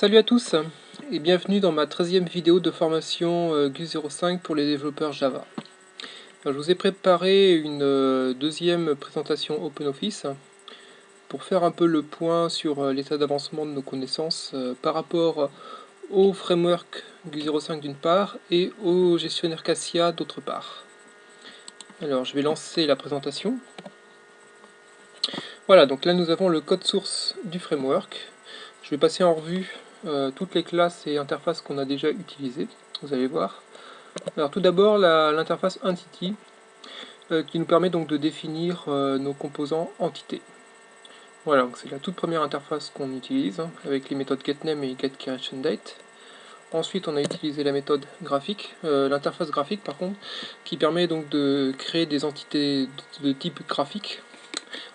Salut à tous et bienvenue dans ma 13e vidéo de formation GUS05 pour les développeurs Java. Alors, je vous ai préparé une deuxième présentation OpenOffice pour faire un peu le point sur l'état d'avancement de nos connaissances par rapport au framework GUS05 d'une part et au gestionnaire Cassia d'autre part. Alors je vais lancer la présentation. Voilà, donc là nous avons le code source du framework. Je vais passer en revue toutes les classes et interfaces qu'on a déjà utilisées, vous allez voir. Alors tout d'abord l'interface Entity qui nous permet donc de définir nos composants entités. Voilà, donc c'est la toute première interface qu'on utilise avec les méthodes getName et getCreationDate. Ensuite on a utilisé la méthode graphique, l'interface graphique par contre, qui permet donc de créer des entités de type graphique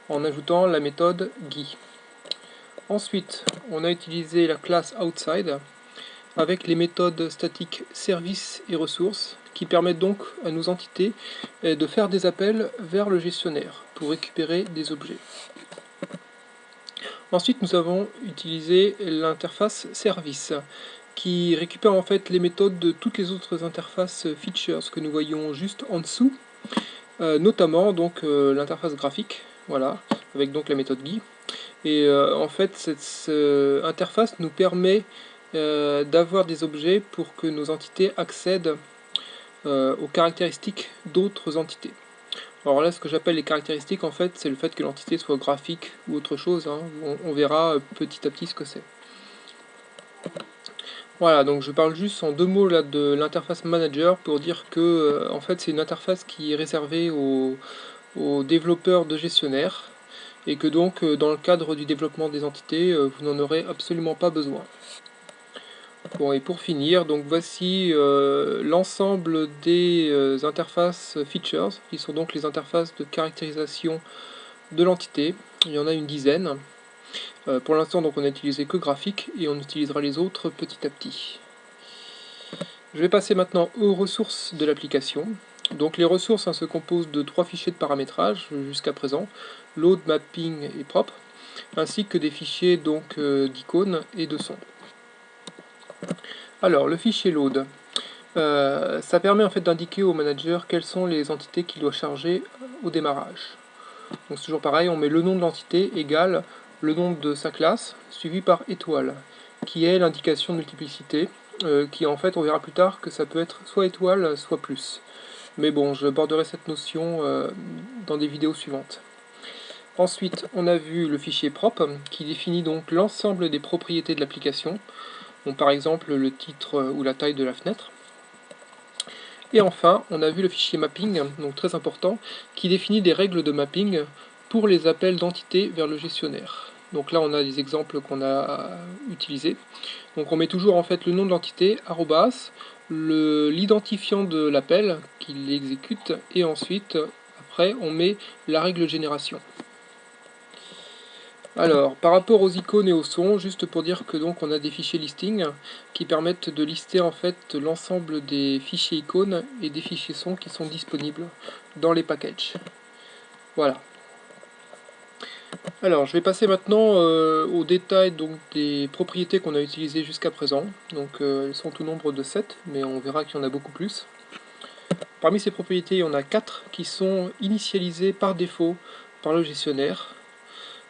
en ajoutant la méthode GUI. Ensuite, on a utilisé la classe outside avec les méthodes statiques service et ressources qui permettent donc à nos entités de faire des appels vers le gestionnaire pour récupérer des objets. Ensuite, nous avons utilisé l'interface service qui récupère en fait les méthodes de toutes les autres interfaces features que nous voyons juste en dessous, notamment donc l'interface graphique, voilà, avec donc la méthode GUI. Et en fait, cette interface nous permet d'avoir des objets pour que nos entités accèdent aux caractéristiques d'autres entités. Alors là, ce que j'appelle les caractéristiques, en fait, c'est le fait que l'entité soit graphique ou autre chose. On verra petit à petit ce que c'est. Voilà, donc je parle juste en deux mots là de l'interface manager pour dire que en fait c'est une interface qui est réservée aux développeurs de gestionnaire et que donc dans le cadre du développement des entités, vous n'en aurez absolument pas besoin. Bon, et pour finir, donc voici l'ensemble des interfaces features, qui sont donc les interfaces de caractérisation de l'entité. Il y en a une dizaine. Pour l'instant, donc on n'a utilisé que graphique et on utilisera les autres petit à petit. Je vais passer maintenant aux ressources de l'application. Donc les ressources se composent de 3 fichiers de paramétrage jusqu'à présent, load, mapping et propre, ainsi que des fichiers donc d'icônes et de sons. Alors le fichier load, ça permet en fait d'indiquer au manager quelles sont les entités qu'il doit charger au démarrage. Donc c'est toujours pareil, on met le nom de l'entité égale le nom de sa classe, suivi par étoile, qui est l'indication de multiplicité, qui en fait on verra plus tard que ça peut être soit étoile, soit plus. Mais bon, je borderai cette notion dans des vidéos suivantes. Ensuite, on a vu le fichier prop, qui définit donc l'ensemble des propriétés de l'application, donc par exemple le titre ou la taille de la fenêtre. Et enfin, on a vu le fichier mapping, donc très important, qui définit des règles de mapping pour les appels d'entités vers le gestionnaire. Donc là, on a des exemples qu'on a utilisés. Donc on met toujours en fait le nom de l'entité, arrobas, l'identifiant de l'appel qui l'exécute, et ensuite, après, on met la règle de génération. Alors, par rapport aux icônes et aux sons, juste pour dire que donc on a des fichiers listing qui permettent de lister en fait l'ensemble des fichiers icônes et des fichiers sons qui sont disponibles dans les packages. Voilà. Alors, je vais passer maintenant au détail donc, des propriétés qu'on a utilisées jusqu'à présent. Donc, elles sont au nombre de 7, mais on verra qu'il y en a beaucoup plus. Parmi ces propriétés, il y en a 4 qui sont initialisées par défaut par le gestionnaire.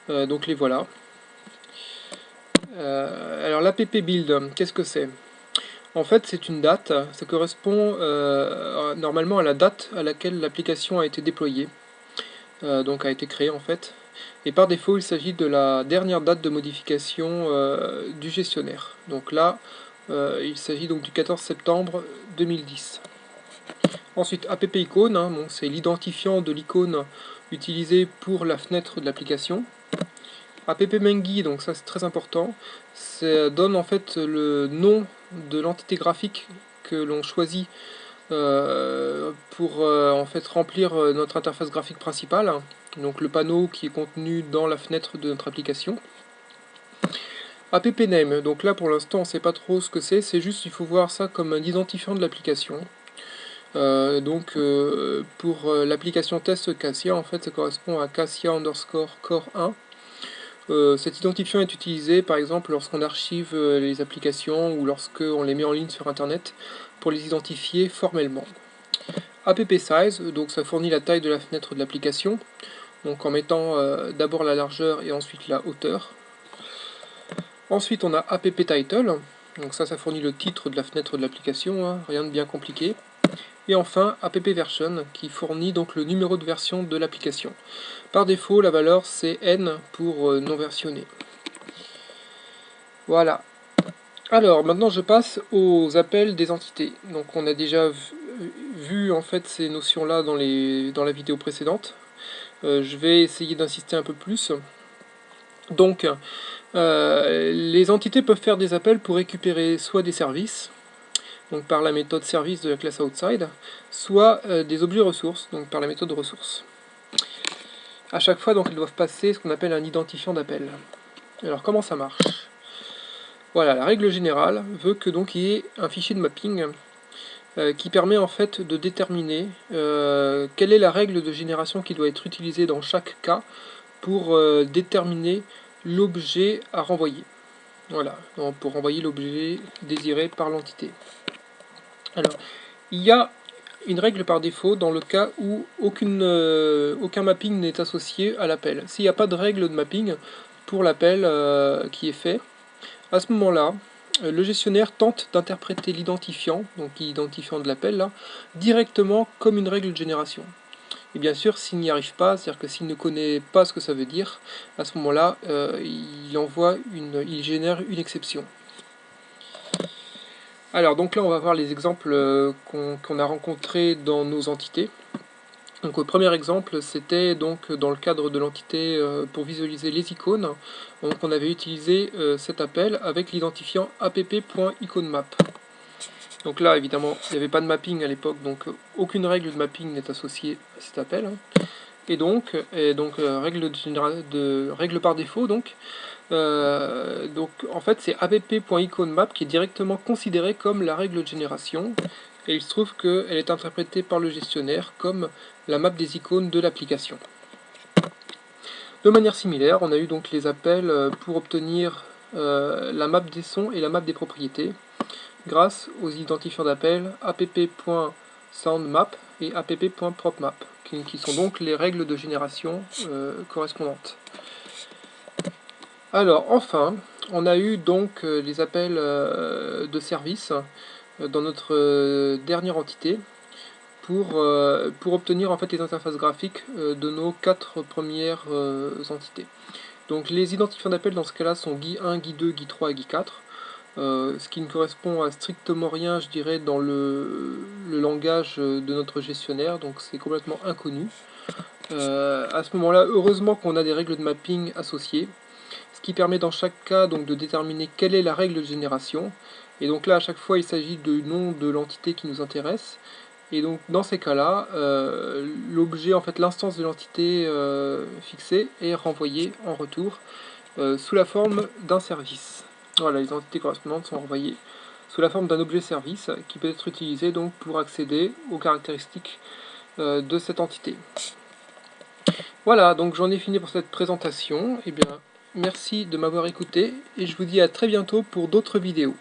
Donc, les voilà. Alors l'app build, qu'est-ce que c'est? En fait c'est une date, ça correspond normalement à la date à laquelle l'application a été déployée, donc a été créée en fait, et par défaut il s'agit de la dernière date de modification du gestionnaire. Donc là il s'agit donc du 14 septembre 2010. Ensuite app icône, bon, c'est l'identifiant de l'icône utilisé pour la fenêtre de l'application. AppMengi, donc ça c'est très important, ça donne en fait le nom de l'entité graphique que l'on choisit pour en fait remplir notre interface graphique principale, donc le panneau qui est contenu dans la fenêtre de notre application. AppName, donc là pour l'instant on ne sait pas trop ce que c'est juste il faut voir ça comme un identifiant de l'application. Pour l'application test Cassia, en fait ça correspond à Cassia_core 1. Cet identifiant est utilisé par exemple lorsqu'on archive les applications ou lorsqu'on les met en ligne sur internet pour les identifier formellement. AppSize, donc ça fournit la taille de la fenêtre de l'application, donc en mettant d'abord la largeur et ensuite la hauteur. Ensuite on a AppTitle, donc ça fournit le titre de la fenêtre de l'application, hein, rien de bien compliqué. Et enfin AppVersion qui fournit donc le numéro de version de l'application. Par défaut la valeur c'est N pour non versionné. Voilà. Alors maintenant je passe aux appels des entités. Donc on a déjà vu en fait ces notions là dans la vidéo précédente. Je vais essayer d'insister un peu plus. Donc les entités peuvent faire des appels pour récupérer soit des services, donc par la méthode service de la classe outside, soit des objets ressources, donc par la méthode ressources. À chaque fois, donc, ils doivent passer ce qu'on appelle un identifiant d'appel. Alors, comment ça marche? Voilà, la règle générale veut que donc il y ait un fichier de mapping qui permet en fait de déterminer quelle est la règle de génération qui doit être utilisée dans chaque cas pour déterminer l'objet à renvoyer. Voilà, donc pour renvoyer l'objet désiré par l'entité. Alors, il y a une règle par défaut dans le cas où aucun mapping n'est associé à l'appel. S'il n'y a pas de règle de mapping pour l'appel qui est fait, à ce moment-là, le gestionnaire tente d'interpréter l'identifiant, donc l'identifiant de l'appel là, directement comme une règle de génération. Et bien sûr, s'il n'y arrive pas, c'est-à-dire que s'il ne connaît pas ce que ça veut dire, à ce moment-là, il génère une exception. Alors donc là on va voir les exemples qu'on a rencontrés dans nos entités. Donc le premier exemple c'était donc dans le cadre de l'entité pour visualiser les icônes. Donc on avait utilisé cet appel avec l'identifiant app.iconMap. Donc là évidemment il n'y avait pas de mapping à l'époque, donc aucune règle de mapping n'est associée à cet appel. Et donc règle par défaut donc en fait c'est app.iconMap qui est directement considéré comme la règle de génération, et il se trouve qu'elle est interprétée par le gestionnaire comme la map des icônes de l'application. De manière similaire, on a eu donc les appels pour obtenir la map des sons et la map des propriétés grâce aux identifiants d'appel app.soundMap et app.propMap qui sont donc les règles de génération correspondantes. Alors enfin, on a eu donc les appels de service dans notre dernière entité pour obtenir en fait les interfaces graphiques de nos 4 premières entités. Donc les identifiants d'appel dans ce cas-là sont GUI1, GUI2, GUI3 et GUI4, ce qui ne correspond à strictement rien, je dirais, dans le langage de notre gestionnaire, donc c'est complètement inconnu. À ce moment-là, heureusement qu'on a des règles de mapping associées, ce qui permet dans chaque cas donc, de déterminer quelle est la règle de génération. Et donc là, à chaque fois, il s'agit du nom de l'entité qui nous intéresse. Et donc dans ces cas-là, l'objet, en fait l'instance de l'entité fixée est renvoyée en retour sous la forme d'un service. Voilà, les entités correspondantes sont renvoyées sous la forme d'un objet service qui peut être utilisé donc pour accéder aux caractéristiques de cette entité. Voilà, donc j'en ai fini pour cette présentation. Eh bien, merci de m'avoir écouté et je vous dis à très bientôt pour d'autres vidéos.